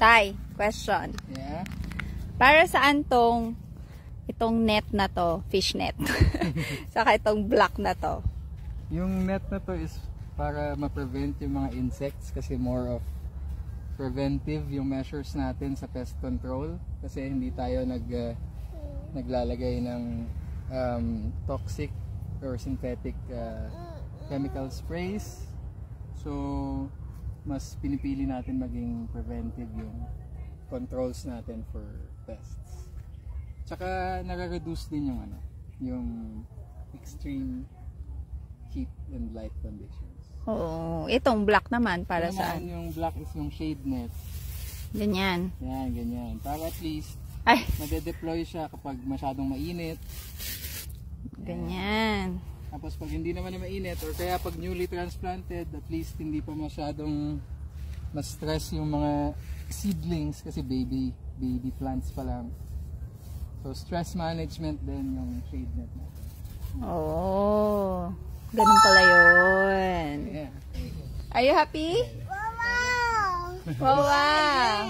Tay, question. Yeah. Para saan itong net na to, fish net? Saka itong block na to. Yung net na to is para ma-prevent yung mga insects kasi more of preventive yung measures natin sa pest control kasi hindi tayo naglalagay ng toxic or synthetic chemical sprays. So mas pinipili natin maging preventive yung controls natin for pests. Tsaka nare-reduce din yung extreme heat and light conditions. Oo, itong block naman para saan? Yung block is yung shade net. Ganyan. Yan, ganyan. Para at least Ay, made-deploy siya kapag masyadong mainit. ganyan. Tapos pag hindi naman na mainit or kaya pag newly transplanted, at least hindi pa masyadong ma-stress yung mga seedlings kasi baby plants pa lang. So stress management din yung shade net natin. Oo. Ganun pala yun. Yeah. Are you happy? Wawa!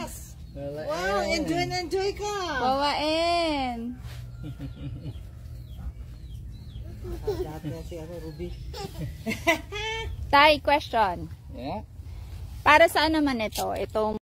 Yes! Wow, enjoy ka! Wawain! Dati na si Ruby. Tay, question. Yeah. Para saan naman ito? Itong